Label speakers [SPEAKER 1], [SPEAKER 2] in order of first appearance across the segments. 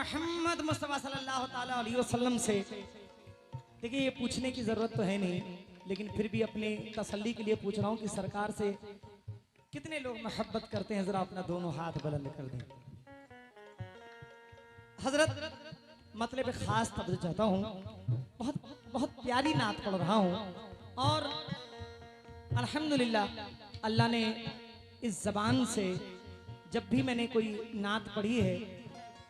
[SPEAKER 1] मोहम्मद मुस्तफ़ा सल्लल्लाहु ताला अलैहि वसल्लम से, देखिए ये पूछने की जरूरत तो है नहीं, लेकिन फिर भी अपने तसल्ली के लिए पूछ रहा हूँ कि सरकार से कितने लोग मोहब्बत करते हैं, जरा अपना दोनों हाथ बुलंद कर दें। हजरत मतलब खास तवज्जो चाहता हूँ, बहुत बहुत प्यारी नात पढ़ रहा हूँ और अल्हम्दुलिल्लाह अल्लाह ने इस जबान से जब भी मैंने कोई नात पढ़ी है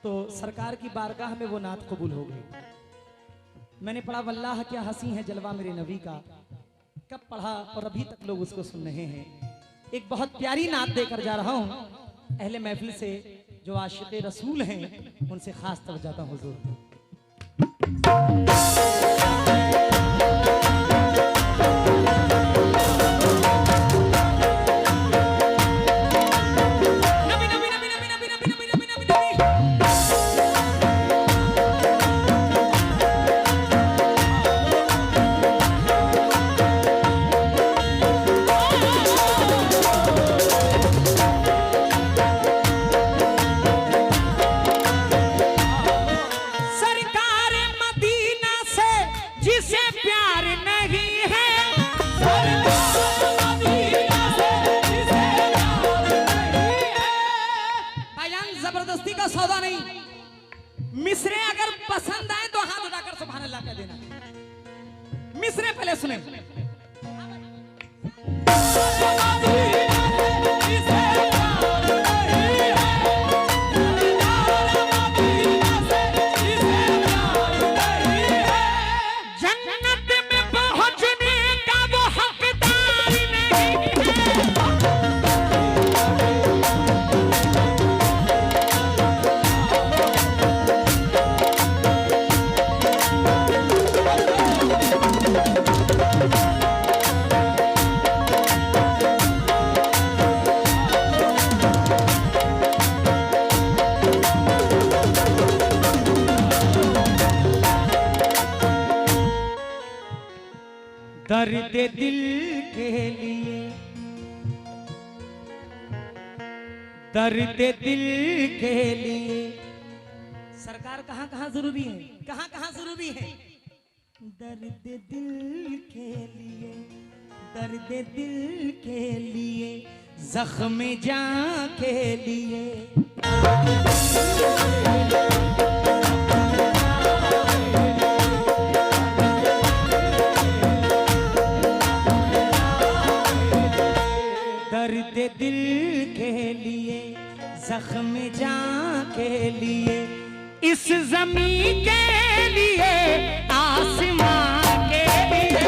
[SPEAKER 1] तो सरकार की बारगाह में वो नात कबूल हो गई। मैंने पढ़ा वल्लाह क्या हंसी है जलवा मेरे नबी का, कब पढ़ा और अभी तक लोग उसको सुन रहे हैं। एक बहुत प्यारी नात देकर जा रहा हूँ, अहले महफिल से जो आशिक़े रसूल हैं उनसे खास तवज्जो चाहता हूँ हुजूर। जबरदस्ती का सौदा नहीं, मिसरे अगर पसंद आए तो हाथ उठाकर सुभान अल्लाह कह देना। मिसरे पहले सुने। दर्द दिल के लिए, दर्द दिल के लिए सरकार कहाँ कहाँ जरूरी है, कहाँ कहाँ जरूरी है। दर्द दिल के लिए, दर्द दिल के लिए, जख्म जान के लिए, दर्द दिल के लिए, जख्म जान के लिए, इस ज़मीं के लिए, आसमां के लिए।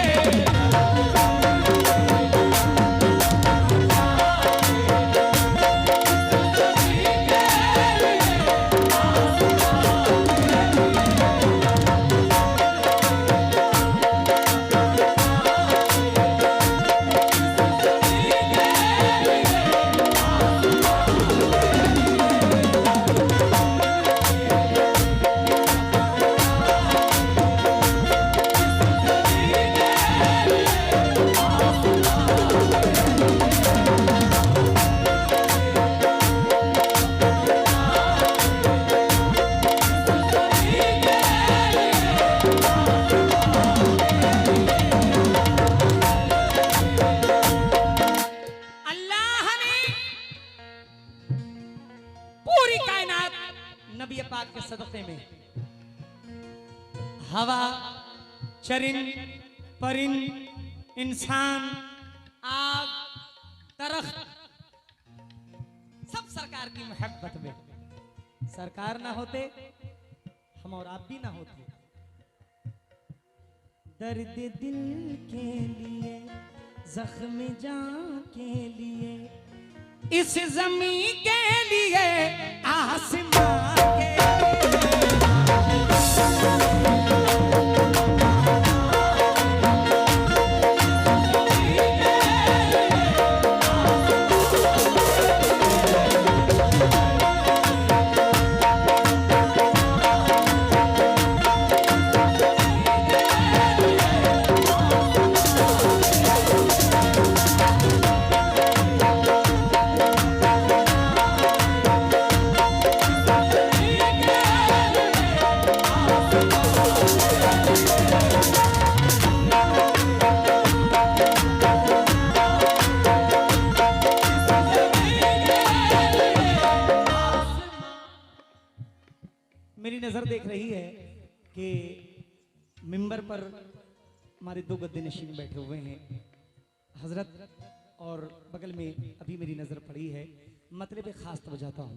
[SPEAKER 1] नबी पाक के सदक़े में हवा, चरिंद, परिंद, इंसान, आग, दरख्त, सब सरकार की मोहब्बत में। सरकार ना होते हम और आप भी ना होते। दर्द दिल के लिए, जख्म जान के लिए, इस ज़मीं के लिए, आसमां के मेरी नजर देख रही है कि मिंबर पर हमारे दो गद्दे नशीन बैठे हुए हैं हजरत, और बगल में अभी मेरी नजर पड़ी है, मतलब पे खास तवज्जो हूं।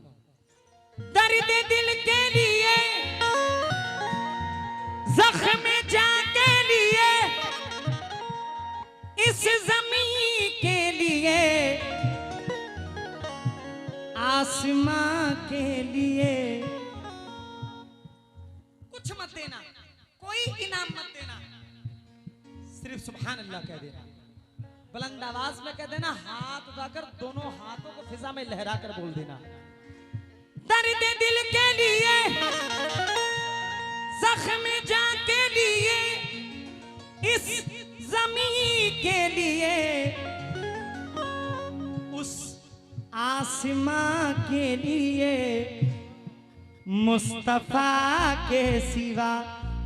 [SPEAKER 1] दर्द दिल के लिए, जख्म जा के लिए, इस जमीन के लिए, आसमां के लिए कुछ मत देना, कोई इनाम मत देना, सिर्फ सुभान अल्लाह कह देना, बुलंद आवाज में कह देना, हाथ उठाकर दोनों हाथों को फिजा में लहरा कर बोल देना। दर्द दिल के लिए, जख्म जा के लिए, इस जमीन के लिए, उस आसमां के लिए, मुस्तफा के सिवा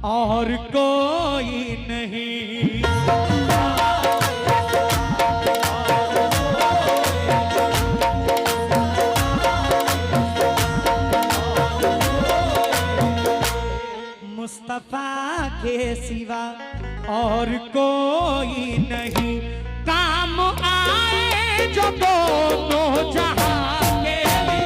[SPEAKER 1] और कोई नहीं। मुस्तफा के सिवा और कोई नहीं, काम आए जो दोनों जहां के लिए।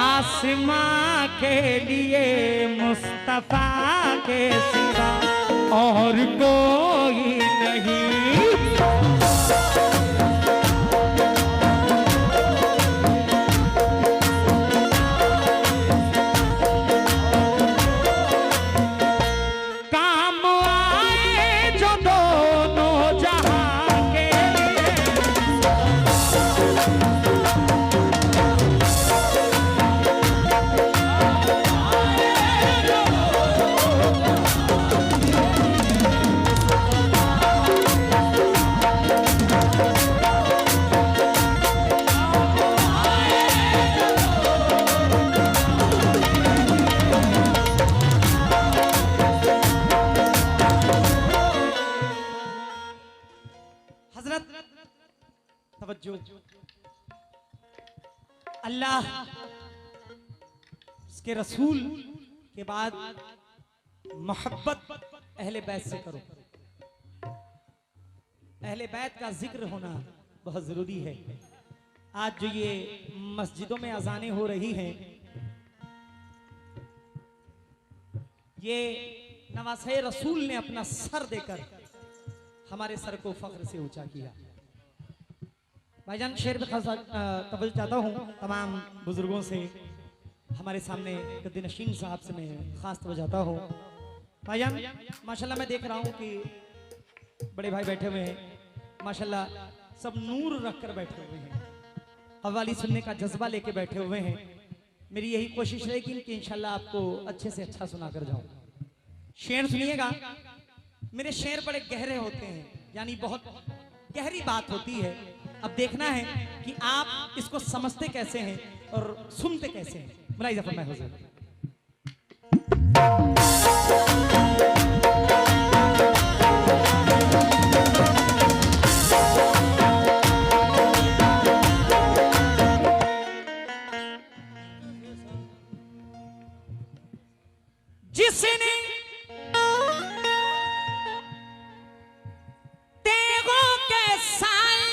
[SPEAKER 1] आसमां के लिए, मुस्तफा के सिवा और कोई नहीं। अल्लाह उसके रसूल के बाद मोहब्बत अहले बैत से करो। अहले बैत का जिक्र होना बहुत जरूरी है। आज जो ये मस्जिदों में अजानें हो रही हैं, ये नवासे रसूल ने अपना सर देकर हमारे सर को फख्र से ऊंचा किया। भाईजान शेर पे खास तवज्जो चाहता हूँ तमाम बुजुर्गों से, हमारे सामने गद्दी नशीन साहब से मैं खास तवज्जो चाहता हूँ। भाईजान माशाल्लाह मैं देख रहा हूँ कि बड़े भाई बैठे हुए हैं, माशाल्लाह सब नूर रखकर बैठे हुए हैं, कव्वाली सुनने का जज्बा लेके बैठे हुए हैं। मेरी यही कोशिश रहेगी कि इंशाल्लाह आपको अच्छे से अच्छा सुना कर जाऊं। शेर सुनिएगा, मेरे शेर बड़े गहरे होते हैं, यानी बहुत गहरी बात होती है। अब देखना है कि आप इसको समझते कैसे हैं और सुनते कैसे हैं। मुलाहिज़ा फरमाए हुज़ूर। जिसने तेगों के साए,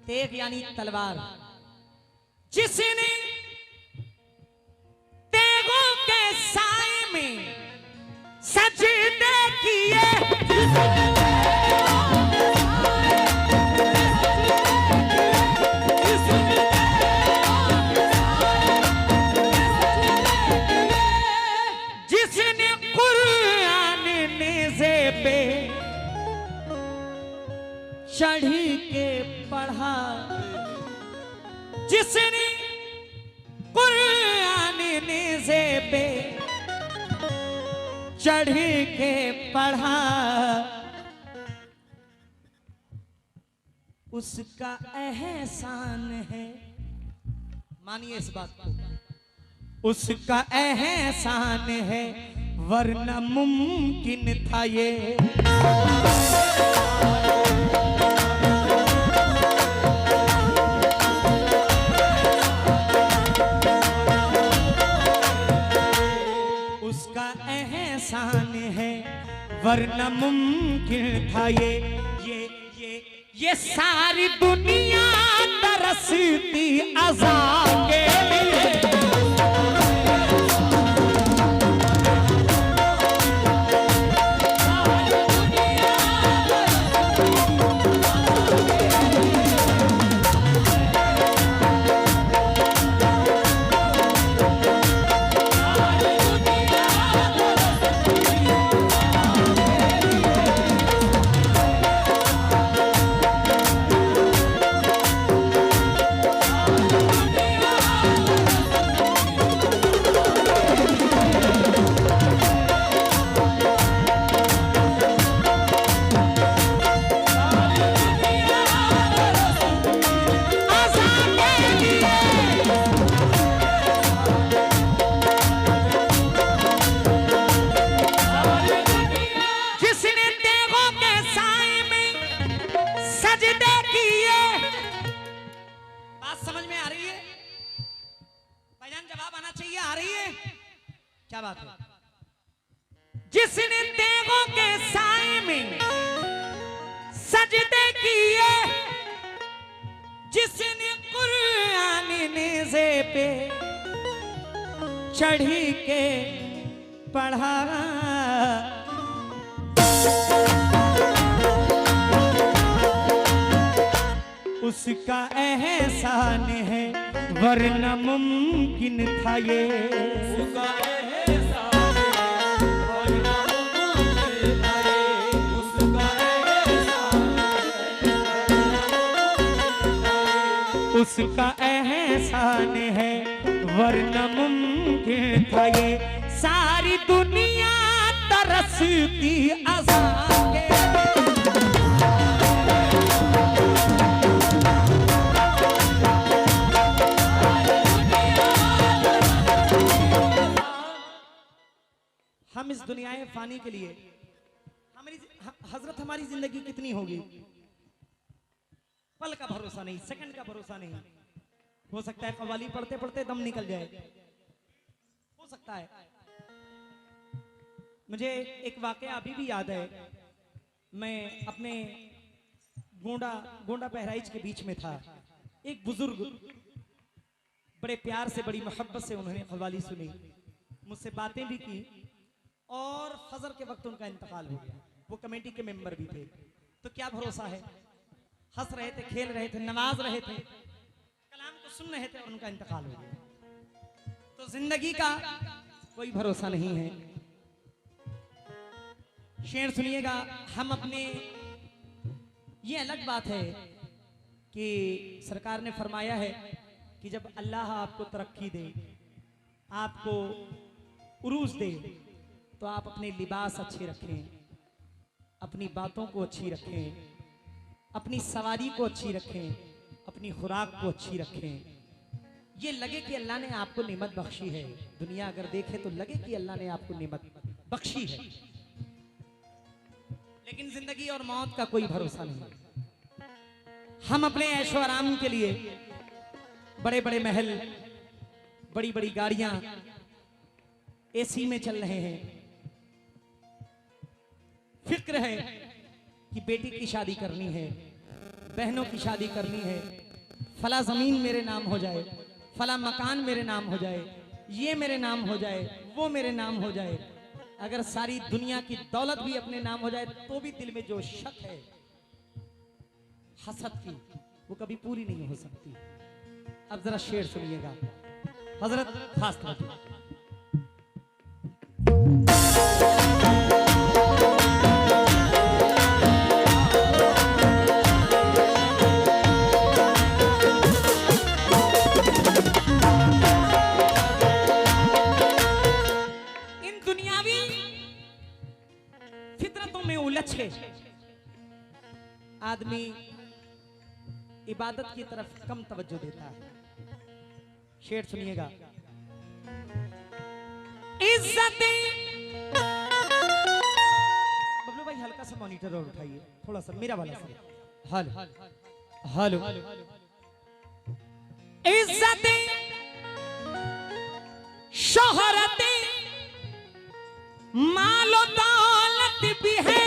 [SPEAKER 1] तेग यानी तलवार, जिसने तेगों के साए में सजदे किए, जिसने कुरान नेज़े पे चढ़ी के पढ़ा, जिसने कुरान नेज़े पे चढ़ी के पढ़ा, उसका एहसान है, मानिए इस बात को, उसका एहसान है, वरना मुमकिन था ये। उसका एहसान है, वरना मुमकिन था ये सारी दुनिया तरसती अज़ा के लिए। क्या बात है? जिसने तेगों के साए में सजदे किए, जिसने कुरान नेज़े पे चढ़ी के पढ़ा, उसका एहसान है, वरना मुमकिन था ये। उसका एहसान है, वरना मुमकिन था ये। उसका एहसान है, उसका एहसान है, वरना मुमकिन था ये। सारी दुनिया तरसती अज़ा के। हम इस दुनियाए फानी के लिए हजरत हमारी जिंदगी कितनी होगी, पल का भरोसा नहीं, सेकंड का भरोसा नहीं। हो सकता है कव्वाली पढ़ते पढ़ते दम निकल जाए, हो सकता है। मुझे एक वाकया अभी भी याद है। मैं अपने गोंडा बहराइच के बीच में था। एक बुजुर्ग बड़े प्यार से, बड़ी मोहब्बत से उन्होंने कव्वाली सुनी, मुझसे बातें भी की और फजर के वक्त उनका इंतकाल हो गया। वो कमेटी के मेंबर भी थे। तो क्या भरोसा है, हंस रहे थे, खेल रहे थे, नवाज रहे थे, कलाम को सुन रहे थे और उनका इंतकाल हो गया। तो जिंदगी का कोई भरोसा नहीं है। शेर सुनिएगा। हम अपने, ये अलग बात है कि सरकार ने फरमाया है कि जब अल्लाह आपको तरक्की दे, आपको उरूज दे, तो आप अपने लिबास अच्छे रखें, अपनी बातों को अच्छी रखें, अपनी सवारी को अच्छी रखें, अपनी खुराक को अच्छी रखें। ये लगे कि अल्लाह ने आपको नेमत बख्शी है। दुनिया अगर देखे तो लगे कि अल्लाह ने आपको नेमत बख्शी है, लेकिन जिंदगी और मौत का कोई भरोसा नहीं। हम अपने ऐशो आराम के लिए बड़े बड़े महल, बड़ी बड़ी गाड़ियां, एसी में चल रहे हैं। फिक्र है कि बेटी की शादी करनी है, बहनों की शादी करनी है, फला जमीन मेरे नाम हो जाए, फला मकान मेरे नाम हो जाए, ये मेरे नाम हो जाए, वो मेरे नाम हो जाए। अगर सारी दुनिया की दौलत भी अपने नाम हो जाए तो भी दिल में जो शक है हसद की, वो कभी पूरी नहीं हो सकती। अब जरा शेर सुनिएगा। हजरत खास तवज्जो। इन दुनियावी फितरतों में उलझ के आदमी इबादत की तरफ कम तवज्जो देता है। शेर सुनिएगा। इज्जत, बबलू भाई हल्का सा मॉनिटर और उठाइए, थोड़ा सा मेरा वाला सा। Hello hello. इज्जत, शोहरत, मालो दौलत भी है,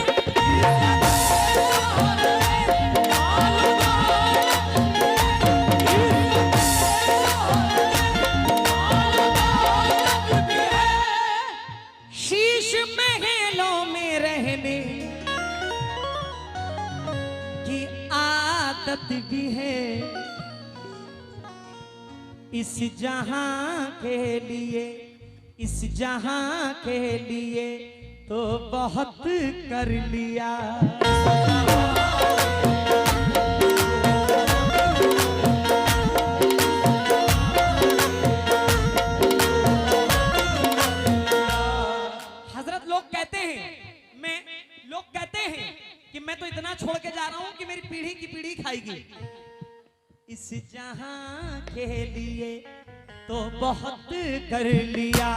[SPEAKER 1] शीश महलों में रहने की आदत भी है। इस जहां के लिए, इस जहां के लिए तो बहुत कर लिया। हजरत लोग कहते हैं कि मैं तो इतना छोड़ के जा रहा हूं कि मेरी पीढ़ी की पीढ़ी खाएगी। इस जहां के लिए तो बहुत कर लिया,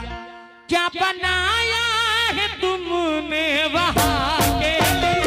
[SPEAKER 1] क्या बनाया है तुमने वहां के लिए।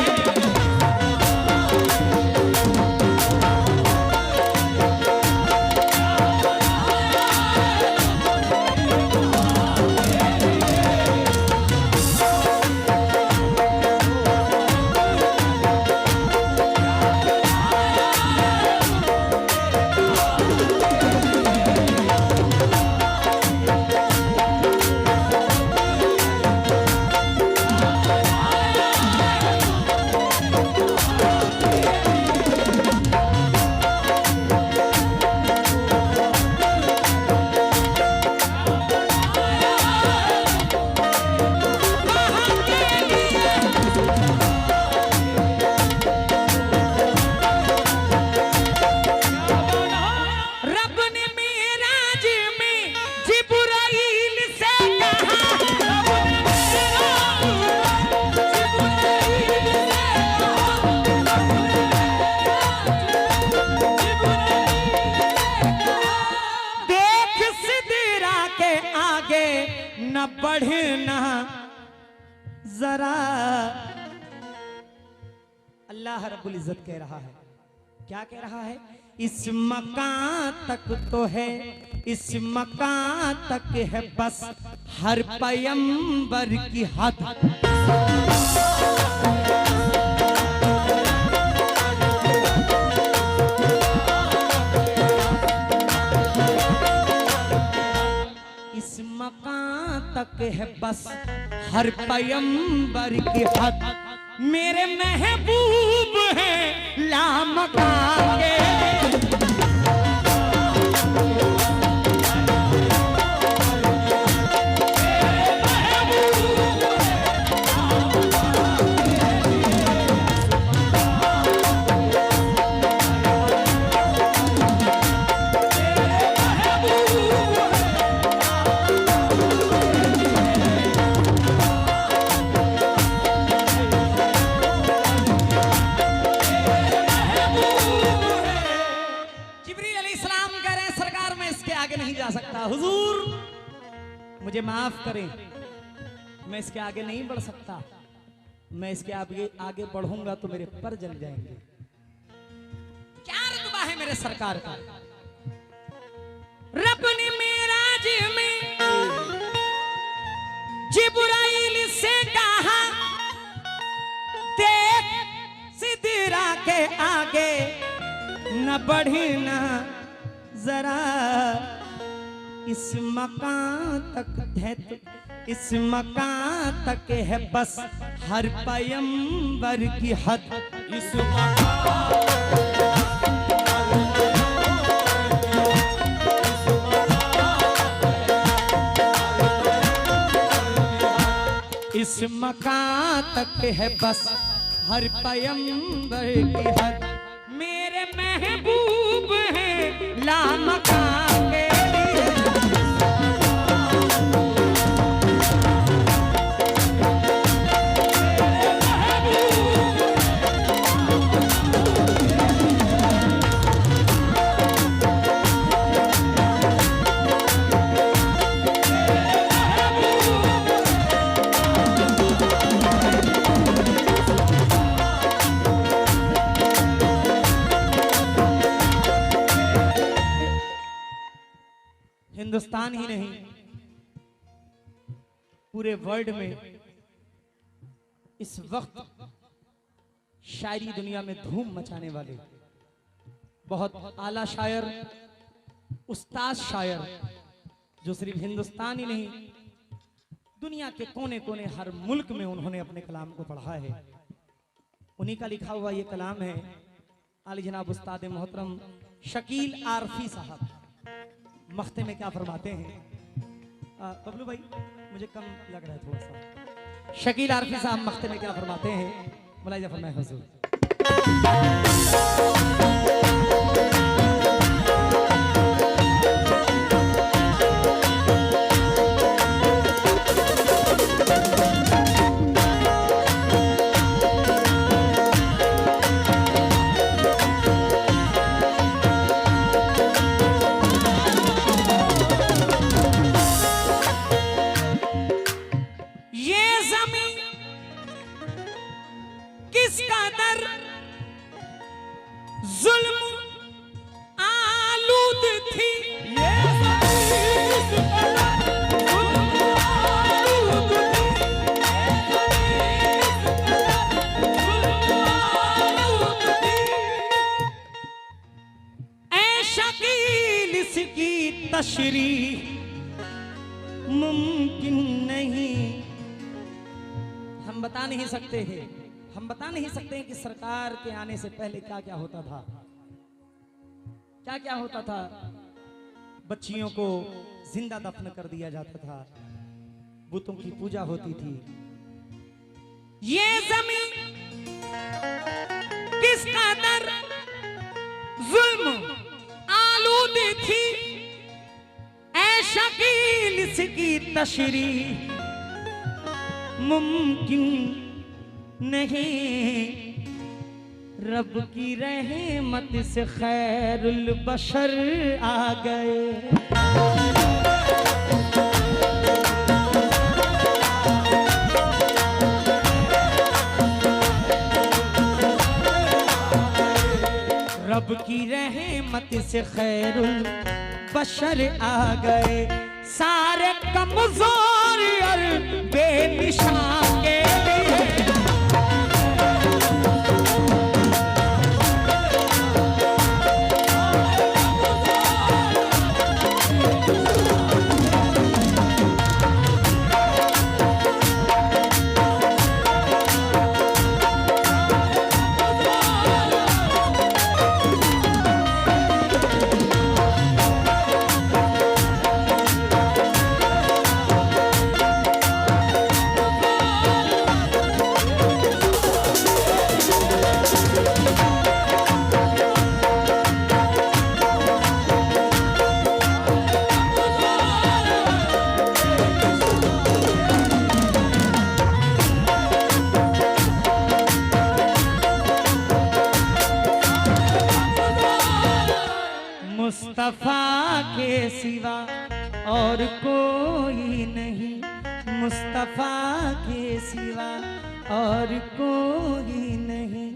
[SPEAKER 1] न बढ़ना जरा। अल्लाह रब्बुल इज्जत कह रहा है, क्या कह रहा है इस मकान तक तो है, इस मकान तक है बस हर पैगंबर की हद। इस मकान तक है बस हर पैगंबर की हद। मेरे महबूब हैं लामकान के। हुजूर मुझे माफ करें, मैं इसके आगे नहीं बढ़ सकता। मैं इसके आगे बढ़ूंगा तो मेरे पर जल जाएंगे। क्या रुतबा है मेरे सरकार का। रब ने मेराज में जिब्राइल से कहा, देख सिदरा के आगे न बढ़ना जरा। इस मकान तक है, इस मकान तक है बस हर पैगंबर की हद। इस मकान तक है बस हर पैगंबर की हद। मेरे महबूब हैं लामकान के। हिंदुस्तान ही नहीं, पूरे वर्ल्ड में इस वक्त शायरी दुनिया में धूम मचाने वाले बहुत आला शायर, उस्ताद शायर, जो सिर्फ हिंदुस्तान ही नहीं दुनिया के कोने कोने हर मुल्क में उन्होंने अपने कलाम को पढ़ा है। उन्हीं का लिखा हुआ ये कलाम है। आली जनाब उस्ताद मोहतरम शकील आरफी साहब मख्ते में क्या फरमाते हैं। बबलू भाई मुझे कम लग रहा है थोड़ा सा। शकील आरफी साहब मख्ते में क्या फरमाते हैं, मुलाहिजा फरमाए हुजूर। तशरीह मुमकिन नहीं। हम बता नहीं सकते हैं, हम बता नहीं सकते हैं कि सरकार के आने से पहले क्या क्या होता था, क्या क्या होता था। बच्चियों को जिंदा दफन कर दिया जाता था, बुतों की पूजा होती थी। ये जमीन किस कदर जुल्म आलूद थी, शकील इसकी तशरीह मुमकिन नहीं। रब की रहमत से खैरुल बशर आ गए। रब की रहमत से खैरुल बशर आ गए, सारे कमजोर और बेनिशान के लिए। मुस्तफा के सिवा और कोई नहीं, मुस्तफा के सिवा और कोई नहीं,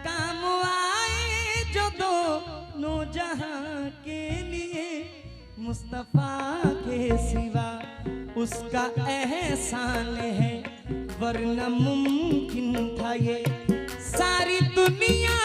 [SPEAKER 1] काम आए जो दोनों जहां के लिए। मुस्तफा के सिवा उसका एहसान है, वरना मुमकिन था ये सारी दुनिया